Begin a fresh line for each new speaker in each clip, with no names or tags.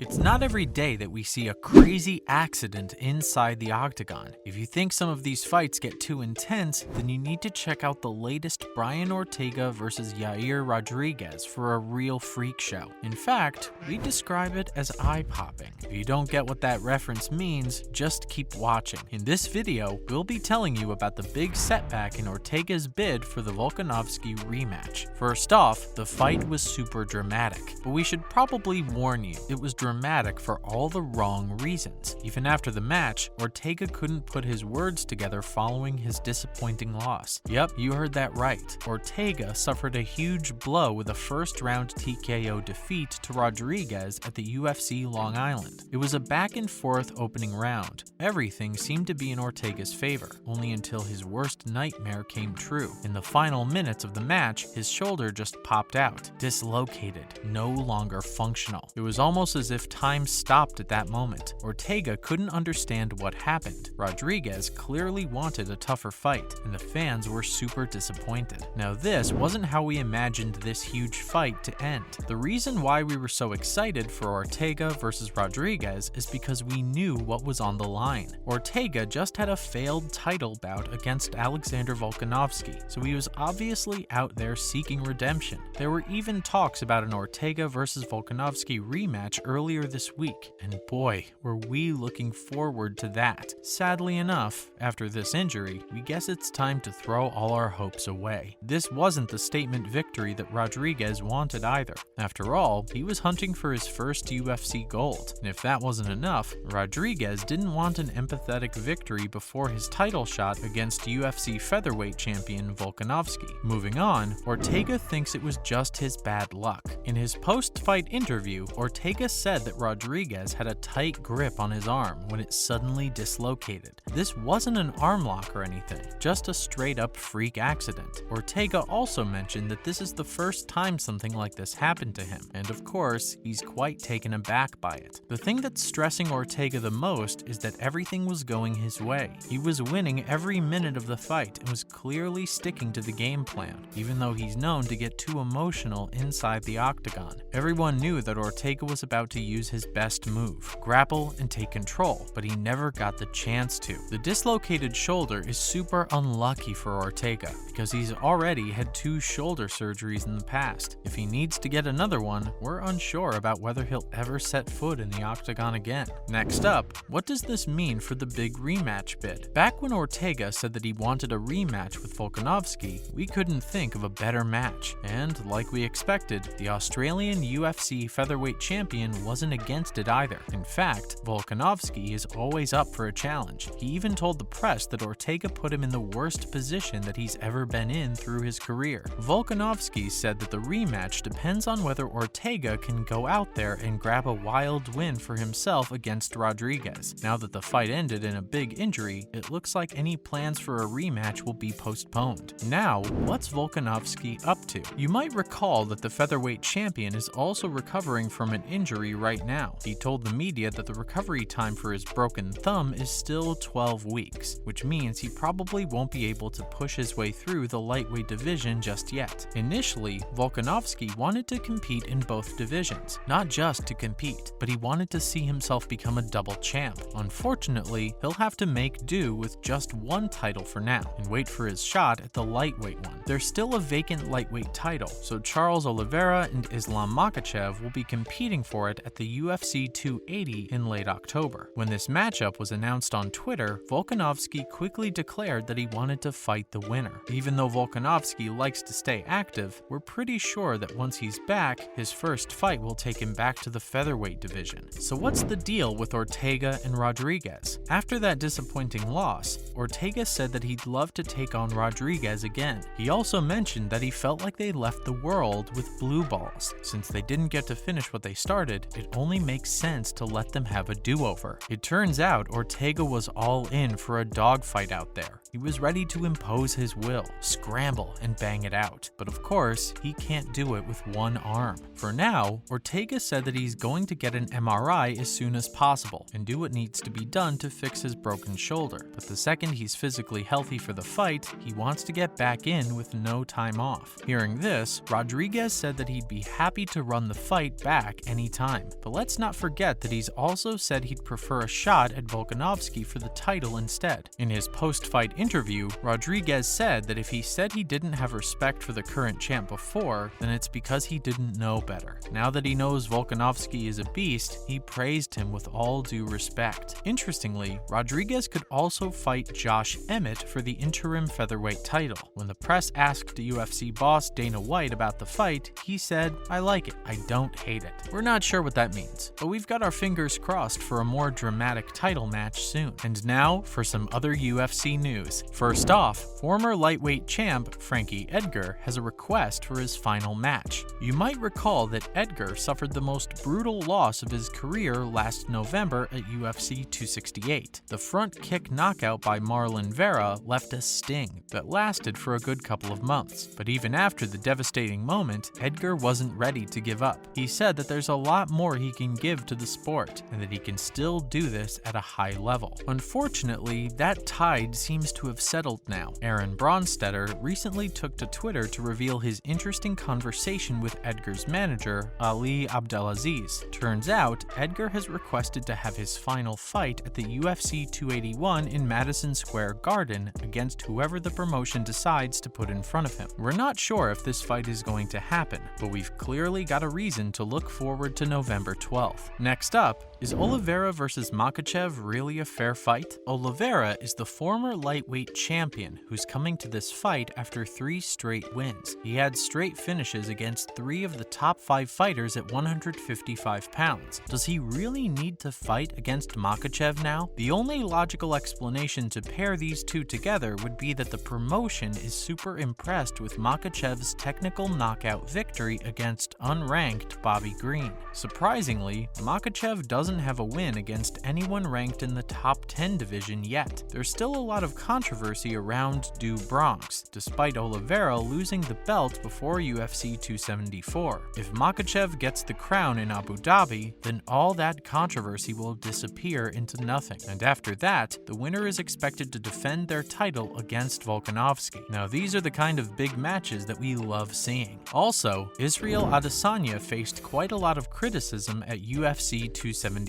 It's not every day that we see a crazy accident inside the octagon. If you think some of these fights get too intense, then you need to check out the latest Brian Ortega versus Yair Rodriguez for a real freak show. In fact, we describe it as eye-popping. If you don't get what that reference means, just keep watching. In this video, we'll be telling you about the big setback in Ortega's bid for the Volkanovski rematch. First off, the fight was super dramatic, but we should probably warn you, it was dramatic for all the wrong reasons. Even after the match, Ortega couldn't put his words together following his disappointing loss. Yep, you heard that right. Ortega suffered a huge blow with a first-round TKO defeat to Rodriguez at the UFC Long Island. It was a back-and-forth opening round. Everything seemed to be in Ortega's favor, only until his worst nightmare came true. In the final minutes of the match, his shoulder just popped out, dislocated, no longer functional. It was almost as if time stopped at that moment. Ortega couldn't understand what happened. Rodriguez clearly wanted a tougher fight, and the fans were super disappointed. Now this wasn't how we imagined this huge fight to end. The reason why we were so excited for Ortega versus Rodriguez is because we knew what was on the line. Ortega just had a failed title bout against Alexander Volkanovski, so he was obviously out there seeking redemption. There were even talks about an Ortega versus Volkanovski rematch earlier this week, and boy, were we looking forward to that. Sadly enough, after this injury, we guess it's time to throw all our hopes away. This wasn't the statement victory that Rodriguez wanted either. After all, he was hunting for his first UFC gold, and if that wasn't enough, Rodriguez didn't want an empathetic victory before his title shot against UFC featherweight champion Volkanovski. Moving on, Ortega thinks it was just his bad luck. In his post-fight interview, Ortega said that Rodriguez had a tight grip on his arm when it suddenly dislocated. This wasn't an arm lock or anything, just a straight-up freak accident. Ortega also mentioned that this is the first time something like this happened to him, and of course, he's quite taken aback by it. The thing that's stressing Ortega the most is that everything was going his way. He was winning every minute of the fight and was clearly sticking to the game plan, even though he's known to get too emotional inside the octagon. Everyone knew that Ortega was about to use his best move, grapple and take control, but he never got the chance to. The dislocated shoulder is super unlucky for Ortega because he's already had 2 shoulder surgeries in the past. If he needs to get another one, we're unsure about whether he'll ever set foot in the octagon again. Next up, what does this mean for the big rematch bid? Back when Ortega said that he wanted a rematch with Volkanovski, we couldn't think of a better match. And like we expected, the Australian UFC featherweight champion wasn't against it either. In fact, Volkanovski is always up for a challenge. He even told the press that Ortega put him in the worst position that he's ever been in through his career. Volkanovski said that the rematch depends on whether Ortega can go out there and grab a wild win for himself against Rodriguez. Now that the fight ended in a big injury, it looks like any plans for a rematch will be postponed. Now, what's Volkanovski up to? You might recall that the featherweight champion is also recovering from an injury right now. He told the media that the recovery time for his broken thumb is still 12 weeks, which means he probably won't be able to push his way through the lightweight division just yet. Initially, Volkanovski wanted to compete in both divisions, not just to compete, but he wanted to see himself become a double champ. Unfortunately, he'll have to make do with just one title for now and wait for his shot at the lightweight one. There's still a vacant lightweight title, so Charles Oliveira and Islam Makhachev will be competing for it at the UFC 280 in late October. When this matchup was announced on Twitter, Volkanovski quickly declared that he wanted to fight the winner. Even though Volkanovski likes to stay active, we're pretty sure that once he's back, his first fight will take him back to the featherweight division. So what's the deal with Ortega and Rodriguez? After that disappointing loss, Ortega said that he'd love to take on Rodriguez again. He also mentioned that he felt like they left the world with blue balls. Since they didn't get to finish what they started, it only makes sense to let them have a do-over. It turns out Ortega was all in for a dogfight out there. He was ready to impose his will, scramble, and bang it out. But of course, he can't do it with one arm. For now, Ortega said that he's going to get an MRI as soon as possible and do what needs to be done to fix his broken shoulder. But the second he's physically healthy for the fight, he wants to get back in with no time off. Hearing this, Rodriguez said that he'd be happy to run the fight back anytime. But let's not forget that he's also said he'd prefer a shot at Volkanovski for the title instead. In his post-fight interview, Rodriguez said that if he said he didn't have respect for the current champ before, then it's because he didn't know better. Now that he knows Volkanovski is a beast, he praised him with all due respect. Interestingly, Rodriguez could also fight Josh Emmett for the interim featherweight title. When the press asked UFC boss Dana White about the fight, he said, "I like it, I don't hate it." We're not sure what that means, but we've got our fingers crossed for a more dramatic title match soon. And now for some other UFC news. First off, former lightweight champ Frankie Edgar has a request for his final match. You might recall that Edgar suffered the most brutal loss of his career last November at UFC 268. The front kick knockout by Marlon Vera left a sting that lasted for a good couple of months. But even after the devastating moment, Edgar wasn't ready to give up. He said that there's a lot more he can give to the sport and that he can still do this at a high level. Unfortunately, that tide seems to have settled now. Aaron Bronstetter recently took to Twitter to reveal his interesting conversation with Edgar's manager, Ali Abdelaziz. Turns out, Edgar has requested to have his final fight at the UFC 281 in Madison Square Garden against whoever the promotion decides to put in front of him. We're not sure if this fight is going to happen, but we've clearly got a reason to look forward to November 12th. Next up, is Oliveira versus Makhachev really a fair fight? Oliveira is the former lightweight champion who's coming to this fight after 3 straight wins. He had straight finishes against 3 of the top 5 fighters at 155 pounds. Does he really need to fight against Makhachev now? The only logical explanation to pair these two together would be that the promotion is super impressed with Makhachev's technical knockout victory against unranked Bobby Green. Surprisingly, Makhachev doesn't have a win against anyone ranked in the top 10 division yet. There's still a lot of controversy around Do Bronx, despite Oliveira losing the belt before UFC 274. If Makhachev gets the crown in Abu Dhabi, then all that controversy will disappear into nothing. And after that, the winner is expected to defend their title against Volkanovski. Now these are the kind of big matches that we love seeing. Also, Israel Adesanya faced quite a lot of criticism at UFC 276.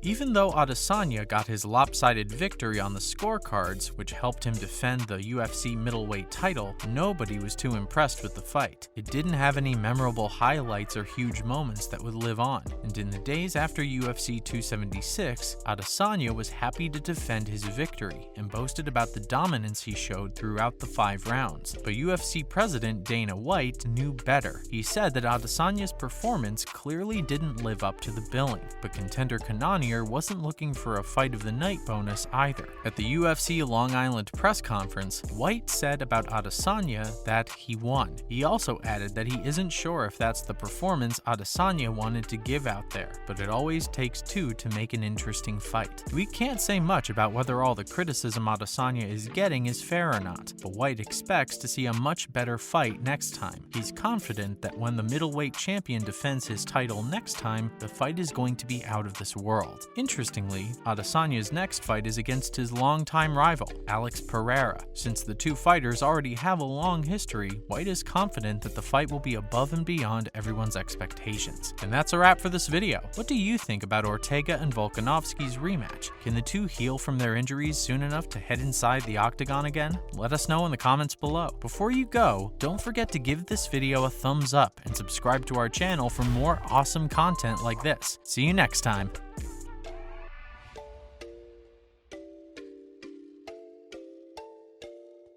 Even though Adesanya got his lopsided victory on the scorecards, which helped him defend the UFC middleweight title, nobody was too impressed with the fight. It didn't have any memorable highlights or huge moments that would live on, and in the days after UFC 276, Adesanya was happy to defend his victory and boasted about the dominance he showed throughout the 5 rounds. But UFC president Dana White knew better. He said that Adesanya's performance clearly didn't live up to the billing, but contender Cannonier wasn't looking for a fight of the night bonus either. At the UFC Long Island press conference, White said about Adesanya that he won. He also added that he isn't sure if that's the performance Adesanya wanted to give out there, but it always takes 2 to make an interesting fight. We can't say much about whether all the criticism Adesanya is getting is fair or not, but White expects to see a much better fight next time. He's confident that when the middleweight champion defends his title next time, the fight is going to be out of this world. Interestingly, Adesanya's next fight is against his longtime rival, Alex Pereira. Since the two fighters already have a long history, White is confident that the fight will be above and beyond everyone's expectations. And that's a wrap for this video. What do you think about Ortega and Volkanovski's rematch? Can the two heal from their injuries soon enough to head inside the octagon again? Let us know in the comments below. Before you go, don't forget to give this video a thumbs up and subscribe to our channel for more awesome content like this. See you next time.